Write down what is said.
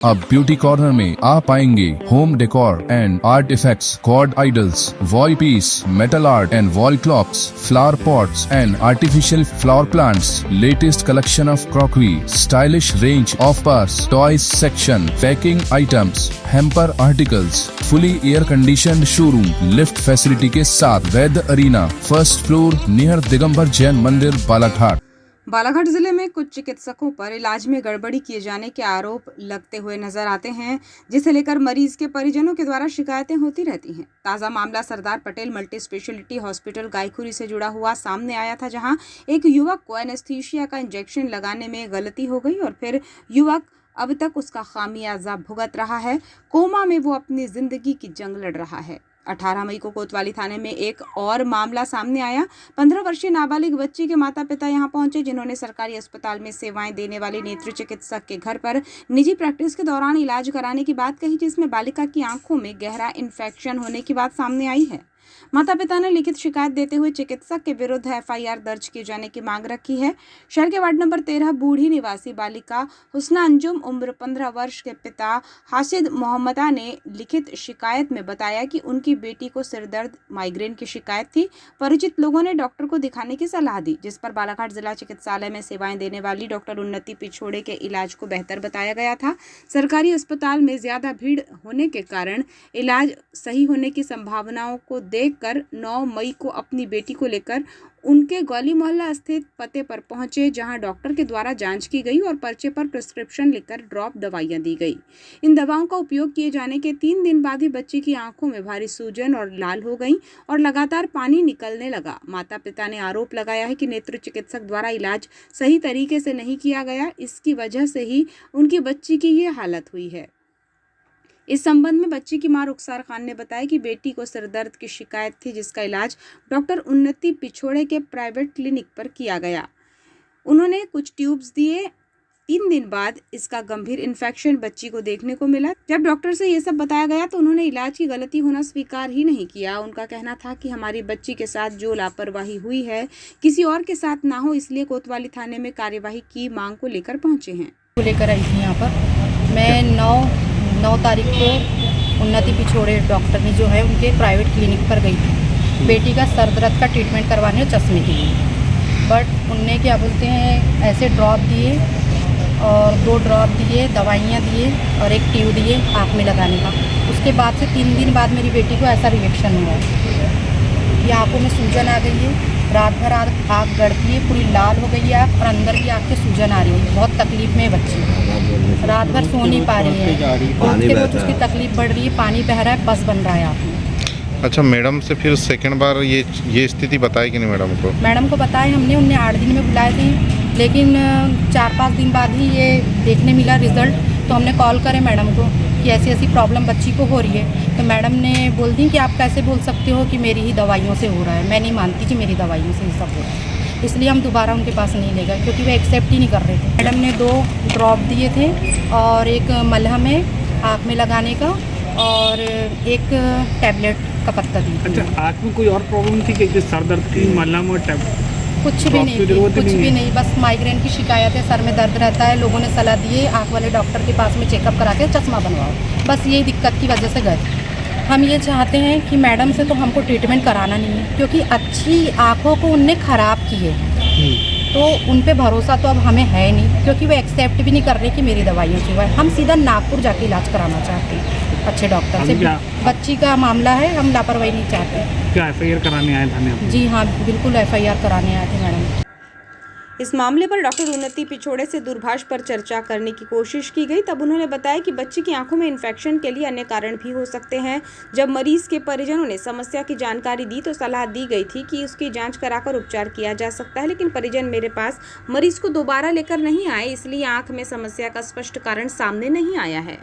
अब beauty corner में आप पाएंगे home decor and artefacts, cord idols, wall piece, metal art and wall clocks, flower pots and artificial flower plants, latest collection of crockery, stylish range of purse, toys section, packing items, hamper articles, fully air conditioned showroom, lift facility के साथ Vaidya arena, first floor near Digambar Jain Mandir, Balaghat. Balaghat जिले में कुछ चिकित्सकों पर इलाज में गड़बड़ी किए जाने के आरोप लगते हुए नजर आते हैं, जिसे लेकर मरीज के परिजनों के द्वारा शिकायतें होती रहती हैं। ताजा मामला Sardar Patel multi speciality hospital Gaikhuri से जुड़ा हुआ सामने आया था, जहां एक युवक को एनेस्थीसिया का इंजेक्शन लगाने में गलती हो गई और फिर युवक अब तक उसका खामियाजा भुगत रहा है। कोमा में वो अपनी जिंदगी की जंग लड़ रहा है। 18 मई को कोतवाली थाने में एक और मामला सामने आया। 15 वर्षीय नाबालिग बच्ची के माता पिता यहां पहुंचे, जिन्होंने सरकारी अस्पताल में सेवाएं देने वाले नेत्र चिकित्सक के घर पर निजी प्रैक्टिस के दौरान इलाज कराने की बात कही, जिसमें बालिका की आंखों में गहरा इन्फेक्शन होने की बात सामने आई है। माता पिता ने लिखित शिकायत देते हुए चिकित्सक के विरुद्ध एफआईआर दर्ज किए जाने की मांग रखी है। शहर के वार्ड नंबर 13 बूढ़ी निवासी बालिका हुस्ना अंजुम उम्र 15 वर्ष के पिता हासिद मोहम्मदा ने लिखित शिकायत में बताया कि उनकी बेटी को सिरदर्द माइग्रेन की शिकायत थी। परिचित लोगों ने डॉक्टर को दिखाने की सलाह दी, जिस पर बालाघाट जिला चिकित्सालय में सेवाएं देने वाली डॉक्टर उन्नति पिछोड़े के इलाज को बेहतर बताया गया था। सरकारी अस्पताल में ज्यादा भीड़ होने के कारण इलाज सही होने की संभावनाओं को देखकर 9 मई को अपनी बेटी को लेकर उनके गली मोहल्ला स्थित पते पर पहुंचे, जहां डॉक्टर के द्वारा जांच की गई और पर्चे पर प्रिस्क्रिप्शन लिखकर ड्रॉप दवाइयां दी गई। इन दवाओं का उपयोग किए जाने के 3 दिन बाद ही बच्ची की आंखों में भारी सूजन और लाल हो गई और लगातार पानी निकलने लगा। माता पिता ने आरोप लगाया है कि नेत्र चिकित्सक द्वारा इलाज सही तरीके से नहीं किया गया, इसकी वजह से ही उनकी बच्ची की ये हालत हुई है। इस संबंध में बच्ची की मां रुखसार खान ने बताया कि बेटी को सिरदर्द की शिकायत थी, जिसका इलाज डॉक्टर उन्नति पिछोड़े के प्राइवेट क्लिनिक पर किया गया। उन्होंने कुछ ट्यूब्स दिए। 3 दिन बाद इसका गंभीर इन्फेक्शन बच्ची को देखने को मिला। जब डॉक्टर से ये सब बताया गया तो उन्होंने इलाज की गलती होना स्वीकार ही नहीं किया। उनका कहना था कि हमारी बच्ची के साथ जो लापरवाही हुई है किसी और के साथ ना हो, इसलिए कोतवाली थाने में कार्यवाही की मांग को लेकर पहुंचे हैं। लेकर आई थी यहाँ पर मैं 9 तारीख को उन्नति पिछोड़े डॉक्टर ने जो है उनके प्राइवेट क्लिनिक पर गई थी बेटी का सर दर्द का ट्रीटमेंट करवाने और चश्मे के लिए। बट उनने क्या बोलते हैं ऐसे ड्रॉप दिए और 2 ड्रॉप दिए, दवाइयाँ दिए और एक ट्यूब दिए आँख में लगाने का। उसके बाद से 3 दिन बाद मेरी बेटी को ऐसा रिएक्शन हुआ है, ये आँखों में सूजन आ गई है, रात भर आँख गड़ती है, पूरी लाल हो गई है आँख और अंदर भी आँख की सूजन आ रही है। बहुत तकलीफ में है बच्ची, रात भर सो नहीं पा रही है, उसके रोज उसकी तकलीफ बढ़ रही है, पानी बह रहा है, बस बन रहा है आँख में। अच्छा, मैडम से फिर सेकंड बार ये स्थिति बताई कि नहीं मैडम को? मैडम को बताया हमने, उनने 8 दिन में बुलाए थे, लेकिन 4-5 दिन बाद ही ये देखने मिला रिजल्ट। तो हमने कॉल करे मैडम को कि ऐसी ऐसी प्रॉब्लम बच्ची को हो रही है। तो मैडम ने बोल दी कि आप कैसे बोल सकते हो कि मेरी ही दवाइयों से हो रहा है। मैं नहीं मानती कि मेरी दवाइयों से ये सब हो रहा है, इसलिए हम दोबारा उनके पास नहीं ले गए, क्योंकि वे एक्सेप्ट ही नहीं कर रहे थे। मैडम ने 2 ड्रॉप दिए थे और एक मलहम है आँख में लगाने का और एक टैबलेट का पत्ता दिया। अच्छा, आँख में कोई और प्रॉब्लम थी कि सर दर्द की मलहम और टैबलेट? कुछ भी नहीं, कुछ भी नहीं, बस माइग्रेन की शिकायत है, सर में दर्द रहता है। लोगों ने सलाह दी है आँख वाले डॉक्टर के पास में चेकअप करा के चश्मा बनवाओ, बस यही दिक्कत की वजह से गए। हम ये चाहते हैं कि मैडम से तो हमको ट्रीटमेंट कराना नहीं है, क्योंकि अच्छी आँखों को उनने ख़राब किए, तो उन पे भरोसा तो अब हमें है नहीं, क्योंकि वो एक्सेप्ट भी नहीं कर रहे कि मेरी दवाइयों से हुआ है। हम सीधा नागपुर जाके इलाज कराना चाहते हैं अच्छे डॉक्टर से। बच्ची का मामला है, हम लापरवाही नहीं चाहते। क्या एफआईआर कराने आए थाने? जी हाँ, बिल्कुल एफआईआर कराने आए थे मैडम। इस मामले पर डॉक्टर उन्नति पिछोड़े से दूरभाष पर चर्चा करने की कोशिश की गई, तब उन्होंने बताया कि बच्ची की आंखों में इन्फेक्शन के लिए अन्य कारण भी हो सकते हैं। जब मरीज के परिजनों ने समस्या की जानकारी दी तो सलाह दी गई थी कि उसकी जांच कराकर उपचार किया जा सकता है, लेकिन परिजन मेरे पास मरीज को दोबारा लेकर नहीं आए, इसलिए आंख में समस्या का स्पष्ट कारण सामने नहीं आया है।